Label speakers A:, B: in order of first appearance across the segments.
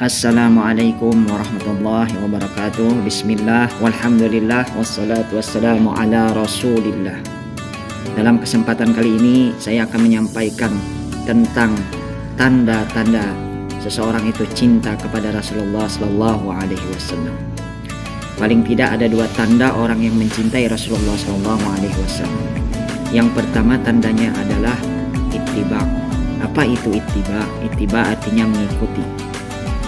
A: Assalamualaikum warahmatullahi wabarakatuh. Bismillah, walhamdulillah, wassalatu wassalamu ala rasulillah. Dalam kesempatan kali ini saya akan menyampaikan tentang tanda-tanda seseorang itu cinta kepada Rasulullah Sallallahu Alaihi Wasallam. Paling tidak ada dua tanda orang yang mencintai Rasulullah Sallallahu Alaihi Wasallam. Yang pertama tandanya adalah ittiba. Apa itu ittiba? Ittiba artinya mengikuti.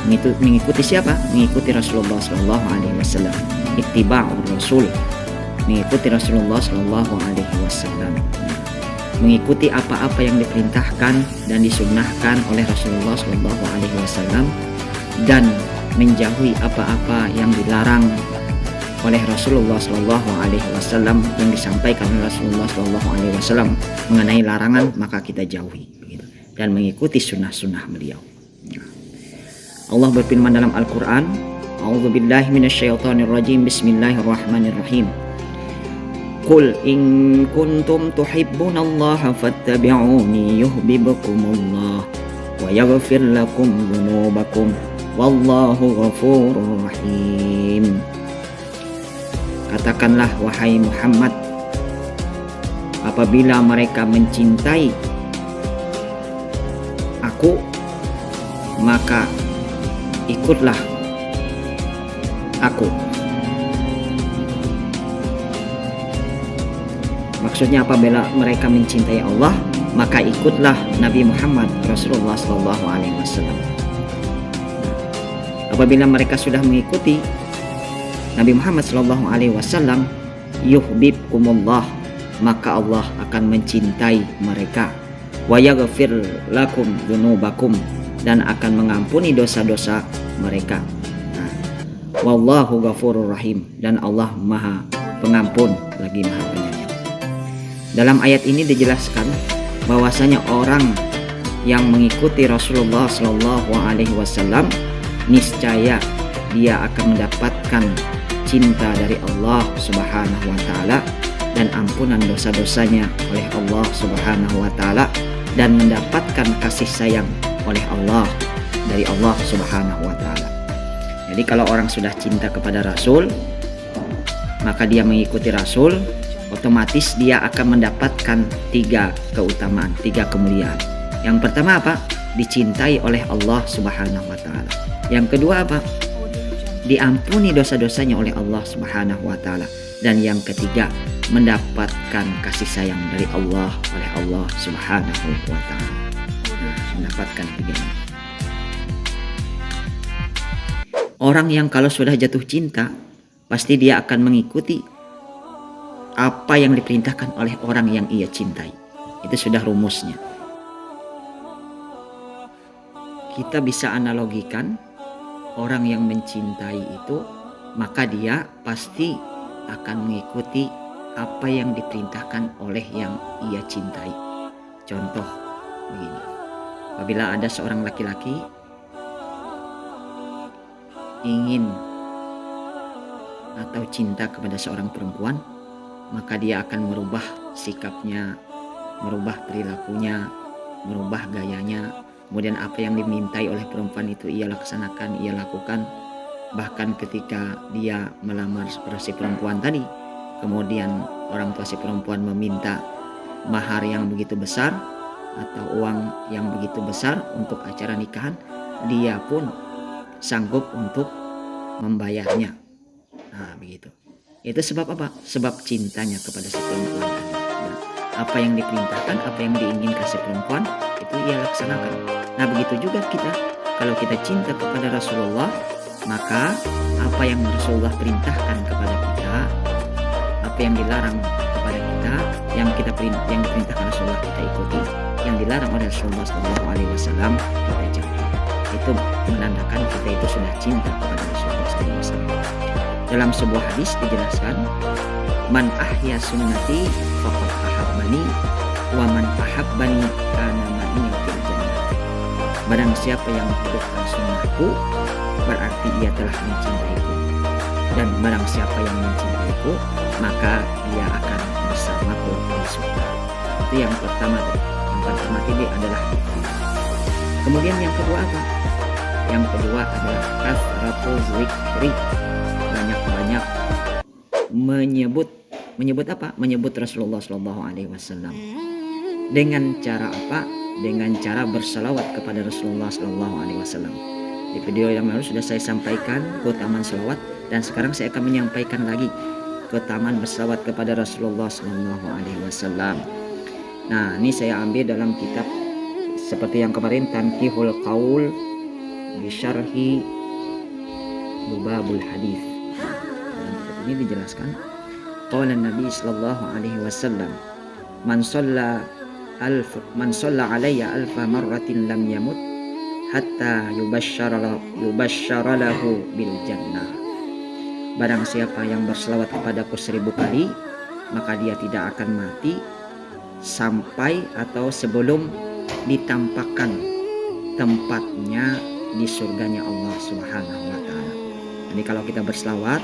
A: Mengikuti siapa? Mengikuti Rasulullah Sallallahu Alaihi Wasallam. Ittiba'ur Rasul, mengikuti Rasulullah Sallallahu Alaihi Wasallam. Mengikuti apa-apa yang diperintahkan dan disunnahkan oleh Rasulullah Sallallahu Alaihi Wasallam, dan menjauhi apa-apa yang dilarang oleh Rasulullah Sallallahu Alaihi Wasallam yang disampaikan oleh Rasulullah Sallallahu Alaihi Wasallam mengenai larangan, maka kita jauhi begitu. Dan mengikuti sunnah-sunnah beliau. Allah berfirman dalam Al-Quran, A'udzubillahi minasyaitonirrajim, Bismillahirrahmanirrahim. Qul in kuntum tuhibbunallaha fattabi'uni yuhibbukumullah wa yaghfir lakum dzunubakum wallahu ghafurur rahim. Katakanlah wahai Muhammad, apabila mereka mencintai aku, maka ikutlah aku. Maksudnya apabila mereka mencintai Allah, maka ikutlah Nabi Muhammad Rasulullah Sallallahu Alaihi Wasallam. Apabila mereka sudah mengikuti Nabi Muhammad Sallallahu Alaihi Wasallam, yuhibbukumullah, maka Allah akan mencintai mereka. Wa yaghfir lakum dzunubakum, dan akan mengampuni dosa-dosa mereka. Wallahu ghafurur rahim, dan Allah Maha Pengampun lagi Maha Penyayang. Dalam ayat ini dijelaskan bahwasanya orang yang mengikuti Rasulullah Sallallahu Alaihi Wasallam niscaya dia akan mendapatkan cinta dari Allah Subhanahu wa taala dan ampunan dosa-dosanya oleh Allah Subhanahu wa taala, dan mendapatkan kasih sayang oleh Allah dari Allah Subhanahu wa taala. Jadi kalau orang sudah cinta kepada Rasul, maka dia mengikuti Rasul, otomatis dia akan mendapatkan tiga keutamaan, tiga kemuliaan. Yang pertama apa? Dicintai oleh Allah Subhanahu wa taala. Yang kedua apa? Diampuni dosa-dosanya oleh Allah Subhanahu wa taala. Dan yang ketiga, mendapatkan kasih sayang dari Allah oleh Allah Subhanahu wa taala. Mendapatkan tiga ini. Orang yang kalau sudah jatuh cinta, pasti dia akan mengikuti apa yang diperintahkan oleh orang yang ia cintai. Itu sudah rumusnya. Kita bisa analogikan orang yang mencintai itu, maka dia pasti akan mengikuti apa yang diperintahkan oleh yang ia cintai. Contoh begini. Apabila ada seorang laki-laki ingin atau cinta kepada seorang perempuan, maka dia akan merubah sikapnya, merubah perilakunya, merubah gayanya. Kemudian apa yang dimintai oleh perempuan itu ia laksanakan, ia lakukan. Bahkan ketika dia melamar si perempuan tadi, kemudian orang tua si perempuan meminta mahar yang begitu besar atau uang yang begitu besar untuk acara nikahan, dia pun sanggup untuk membayarnya. Nah, begitu. Itu sebab apa? Sebab cintanya kepada si perempuan tadi. Nah, apa yang diperintahkan, apa yang diinginkan si perempuan, itu ia laksanakan. Nah, begitu juga kita. Kalau kita cinta kepada Rasulullah, maka apa yang Rasulullah perintahkan kepada kita, apa yang dilarang kepada kita, yang diperintahkan Rasulullah kita ikuti, yang dilarang oleh Rasulullah Sallallahu Alaihi Wasallam kita jauhi. Itu menandakan kita itu sudah cinta kepada Rasulullah Sallallahu Alaihi Wasallam. Dalam sebuah hadis dijelaskan, man ahya sunnati faqad ahabbani wa man ahabbani kana ma'i fil jannah. Barang siapa yang menghidupkan sunnahku, berarti ia telah mencintaiku, dan barang siapa yang mencintaiku, maka ia akan bersamaku di surga. Itu yang pertama. Yang pertama ini adalah. Kemudian yang kedua apa? Yang kedua adalah kasratu zikri, banyak-banyak menyebut apa? Menyebut Rasulullah Shallallahu Alaihi Wasallam. Dengan cara apa? Dengan cara bersalawat kepada Rasulullah Shallallahu Alaihi Wasallam. Di video yang lalu sudah saya sampaikan keutamaan salawat, dan sekarang saya akan menyampaikan lagi keutamaan bersalawat kepada Rasulullah Shallallahu Alaihi Wasallam. Nah, ini saya ambil dalam kitab seperti yang kemarin, Tanqihul Qaul bi Syarhi Lubabul Hadis. Dalam kitab ini dijelaskan, qala Nabi Sallallahu Alaihi Wasallam, man shalla alayya alfa marratin lam yamut hatta yubasyshara lahu bil jannah. Barang siapa yang berselawat kepadaku 1000 kali, maka dia tidak akan mati sampai atau sebelum ditampakkan tempatnya di surganya Allah Subhanahu wa taala. Jadi kalau kita berselawat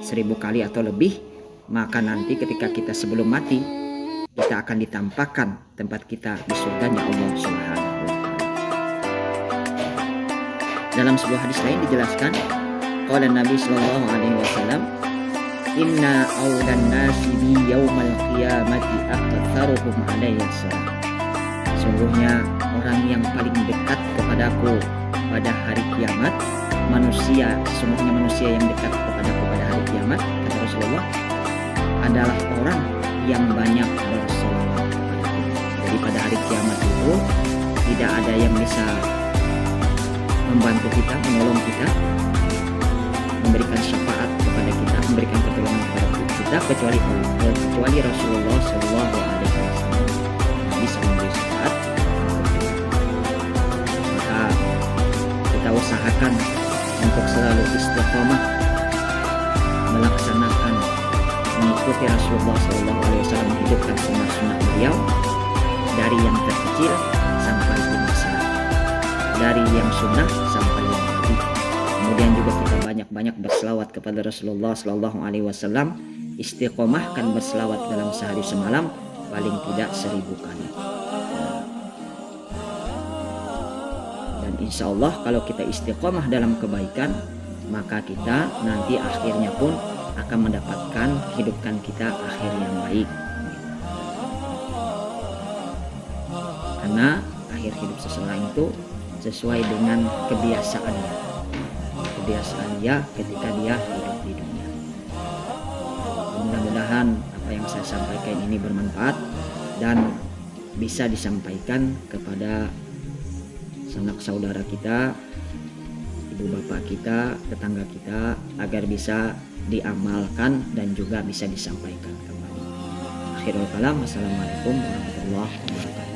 A: 1000 kali atau lebih, maka nanti ketika kita sebelum mati, kita akan ditampakkan tempat kita di surganya Allah Subhanahu wa taala. Dalam sebuah hadis lain dijelaskan, qala Nabi sallallahu alaihi wasallam, inna awlan nasi bi yaumal qiyamati aktsaruhum alayya salam. Sungguhnya orang yang paling dekat kepadaku pada hari kiamat, sesungguhnya manusia yang dekat kepadaku pada hari kiamat, kata Rasulullah, adalah orang yang banyak bersolawat kepadaku. Jadi pada hari kiamat itu tidak ada yang bisa membantu kita, menolong kita, memberikan syafaat kepada kita, memberikan pertolongan kepada kita kecuali Rasulullah Shallallahu Alaihi Wasallam bisa memberi syafaat. Maka kita usahakan untuk selalu istiqomah melaksanakan, mengikuti Rasulullah Shallallahu Alaihi Wasallam, menghidupkan sunnah-sunnah beliau dari yang terkecil sampai yang besar, dari yang sunnah sampai yang wajib. Kemudian juga kita banyak-banyak berselawat kepada Rasulullah Shallallahu Alaihi Wasallam. Istiqomahkan berselawat dalam sehari semalam paling tidak 1000 kali. Dan insya Allah kalau kita istiqomah dalam kebaikan, maka kita nanti akhirnya pun akan mendapatkan kehidupan kita akhir yang baik. Karena akhir hidup seseorang itu sesuai dengan kebiasaannya ketika dia hidup di dunia. Mudah-mudahan apa yang saya sampaikan ini bermanfaat dan bisa disampaikan kepada sanak saudara kita, ibu bapak kita, tetangga kita, agar bisa diamalkan dan juga bisa disampaikan kembali. Akhirul kalam, wassalamualaikum warahmatullahi wabarakatuh.